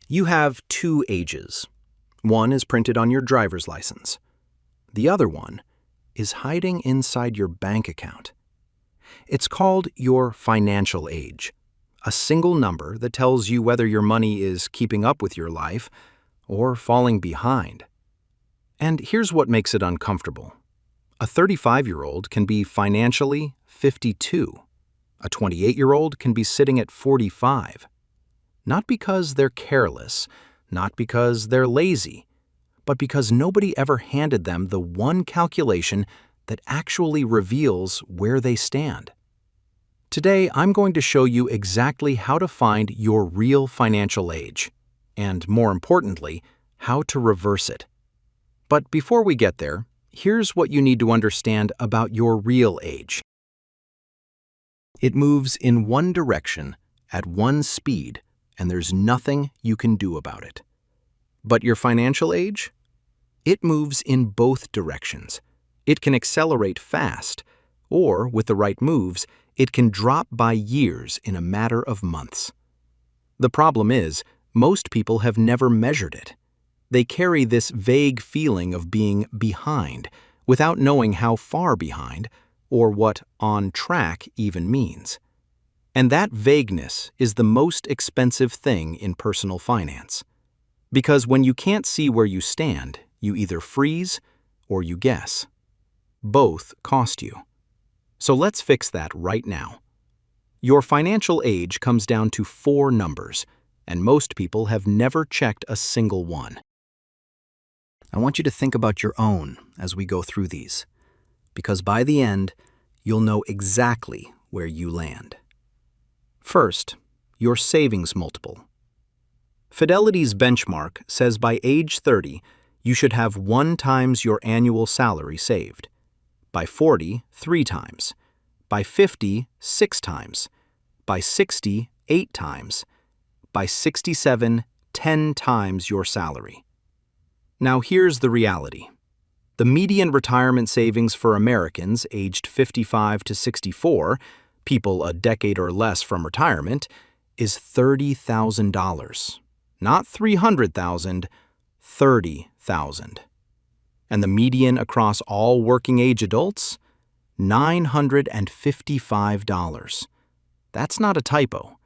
You have two ages. One is printed on your driver's license. The other one is hiding inside your bank account. It's called your financial age, a single number that tells you whether your money is keeping up with your life or falling behind. And here's what makes it uncomfortable. A 35-year-old can be financially 52. A 28-year-old can be sitting at 45. Not because they're careless, not because they're lazy, but because nobody ever handed them the one calculation that actually reveals where they stand. Today, I'm going to show you exactly how to find your real financial age, and more importantly, how to reverse it. But before we get there, here's what you need to understand about your real age. It moves in one direction, at one speed, and there's nothing you can do about it. But your financial age? It moves in both directions. It can accelerate fast, or with the right moves, it can drop by years in a matter of months. The problem is, most people have never measured it. They carry this vague feeling of being behind, without knowing how far behind, or what on track even means. And that vagueness is the most expensive thing in personal finance. Because when you can't see where you stand, you either freeze or you guess. Both cost you. So let's fix that right now. Your financial age comes down to 4 numbers, and most people have never checked a single one. I want you to think about your own as we go through these, because by the end, you'll know exactly where you land. First, your savings multiple. Fidelity's benchmark says by age 30, you should have 1 times your annual salary saved. By 40, 3 times. By 50, 6 times. By 60, 8 times. By 67, 10 times your salary. Now here's the reality. The median retirement savings for Americans aged 55 to 64, people a decade or less from retirement, is $30,000. Not $300,000, $30,000. And the median across all working age adults? $955. That's not a typo.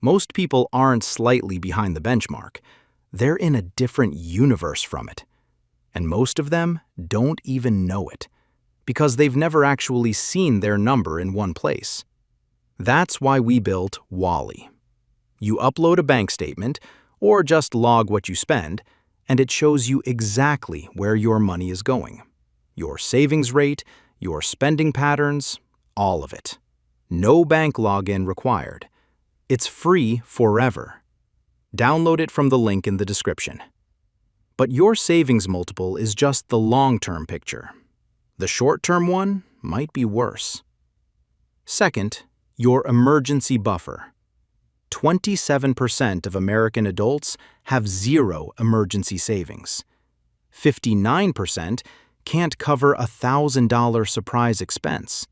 Most people aren't slightly behind the benchmark. They're in a different universe from it. And most of them don't even know it, because they've never actually seen their number in one place. That's why we built Wally. You upload a bank statement, or just log what you spend, and it shows you exactly where your money is going. Your savings rate, your spending patterns, all of it. No bank login required. It's free forever. Download it from the link in the description. But your savings multiple is just the long-term picture. The short-term one might be worse. Second, your emergency buffer. 27% of American adults have 0 emergency savings. 59% can't cover a $1,000 surprise expense.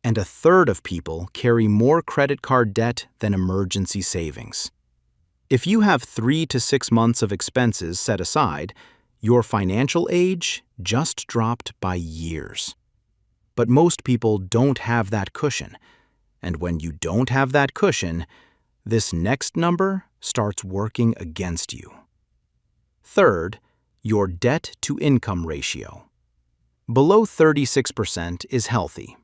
And 1/3 of people carry more credit card debt than emergency savings. If you have 3 to 6 months of expenses set aside, your financial age just dropped by years. But most people don't have that cushion. And when you don't have that cushion, this next number starts working against you. Third, your debt-to-income ratio. Below 36% is healthy.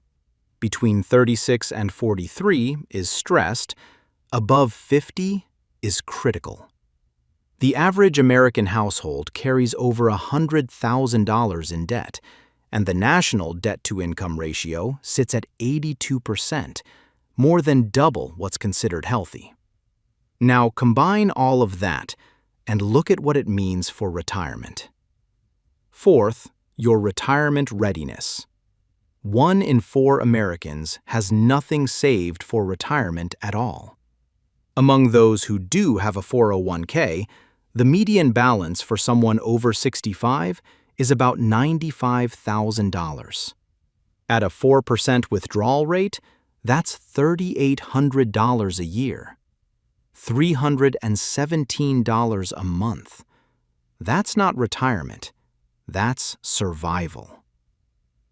Between 36 and 43 is stressed. Above 50 is critical. The average American household carries over $100,000 in debt, and the national debt-to-income ratio sits at 82%, more than double what's considered healthy. Now combine all of that and look at what it means for retirement. Fourth, your retirement readiness. 1 in 4 Americans has nothing saved for retirement at all. Among those who do have a 401k, the median balance for someone over 65 is about $95,000. At a 4% withdrawal rate, that's $3,800 a year. $317 a month. That's not retirement. That's survival.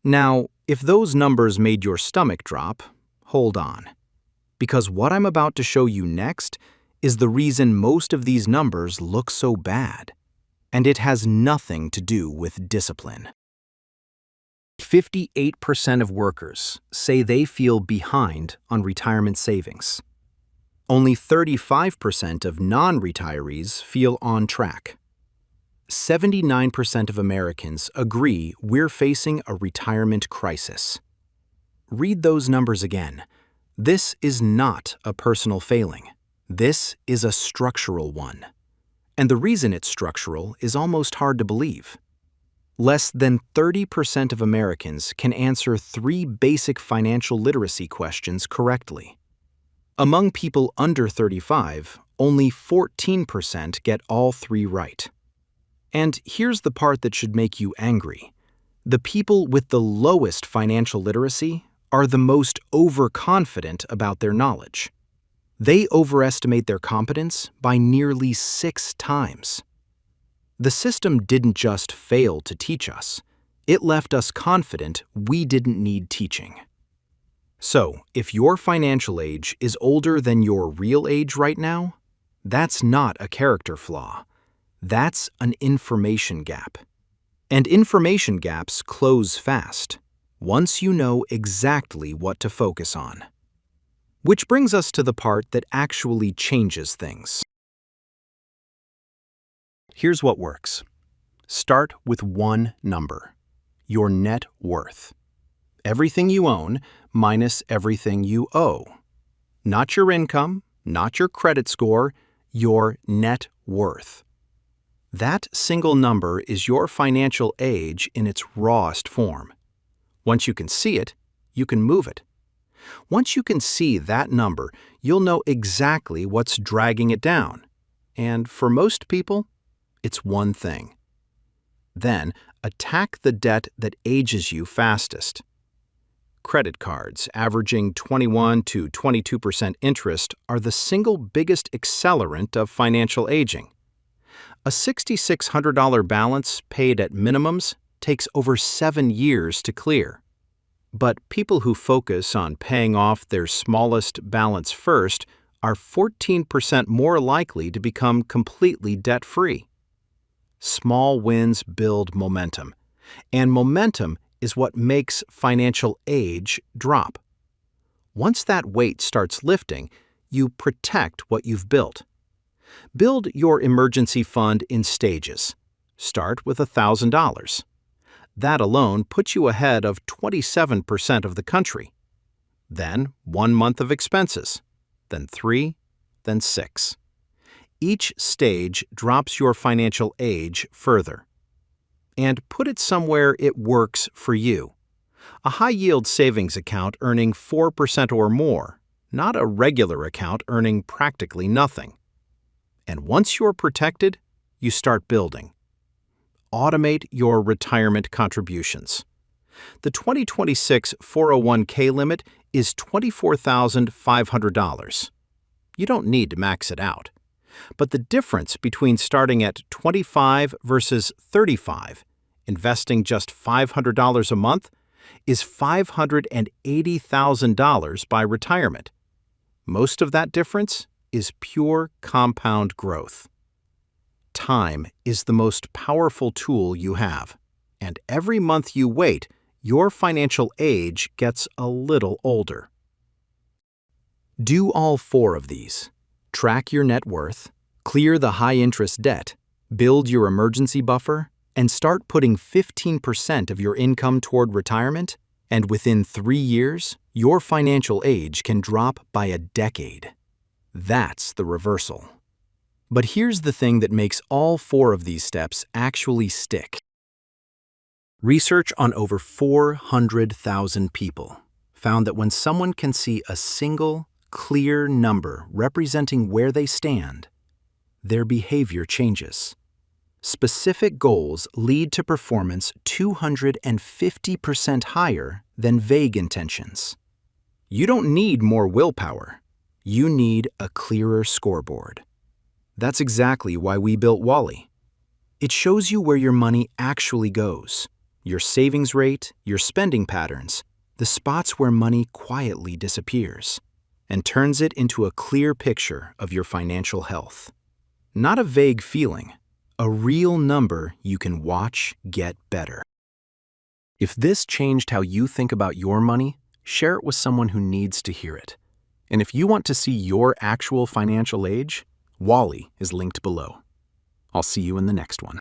Now, if those numbers made your stomach drop, hold on. Because what I'm about to show you next is the reason most of these numbers look so bad. And it has nothing to do with discipline. 58% of workers say they feel behind on retirement savings. Only 35% of non-retirees feel on track. 79% of Americans agree we're facing a retirement crisis. Read those numbers again. This is not a personal failing. This is a structural one. And the reason it's structural is almost hard to believe. Less than 30% of Americans can answer 3 basic financial literacy questions correctly. Among people under 35, only 14% get all 3 right. And here's the part that should make you angry. The people with the lowest financial literacy are the most overconfident about their knowledge. They overestimate their competence by nearly 6 times. The system didn't just fail to teach us. It left us confident we didn't need teaching. So, if your financial age is older than your real age right now, that's not a character flaw. That's an information gap. And information gaps close fast, once you know exactly what to focus on. Which brings us to the part that actually changes things. Here's what works. Start with one number, your net worth. Everything you own minus everything you owe. Not your income, not your credit score, your net worth. That single number is your financial age in its rawest form. Once you can see it, you can move it. Once you can see that number, you'll know exactly what's dragging it down. And for most people, it's one thing. Then, attack the debt that ages you fastest. Credit cards, averaging 21 to 22% interest, are the single biggest accelerant of financial aging. A $6,600 balance paid at minimums takes over 7 years to clear. But people who focus on paying off their smallest balance first are 14% more likely to become completely debt-free. Small wins build momentum, and momentum is what makes financial age drop. Once that weight starts lifting, you protect what you've built. Build your emergency fund in stages. Start with $1,000. That alone puts you ahead of 27% of the country. Then 1 month of expenses, then 3, then 6. Each stage drops your financial age further. And put it somewhere it works for you. A high-yield savings account earning 4% or more, not a regular account earning practically nothing. And once you're protected, you start building. Automate your retirement contributions. The 2026 401k limit is $24,500. You don't need to max it out. But the difference between starting at $25 versus $35, investing just $500 a month, is $580,000 by retirement. Most of that difference is pure compound growth. Time is the most powerful tool you have, and every month you wait, your financial age gets a little older. Do all 4 of these. Track your net worth, clear the high-interest debt, build your emergency buffer, and start putting 15% of your income toward retirement, and within 3 years, your financial age can drop by a decade. That's the reversal. But here's the thing that makes all 4 of these steps actually stick. Research on over 400,000 people found that when someone can see a single, clear number representing where they stand, their behavior changes. Specific goals lead to performance 250% higher than vague intentions. You don't need more willpower. You need a clearer scoreboard. That's exactly why we built Wally. It shows you where your money actually goes, your savings rate, your spending patterns, the spots where money quietly disappears, and turns it into a clear picture of your financial health. Not a vague feeling, a real number you can watch get better. If this changed how you think about your money, share it with someone who needs to hear it. And if you want to see your actual financial age, Wally is linked below. I'll see you in the next one.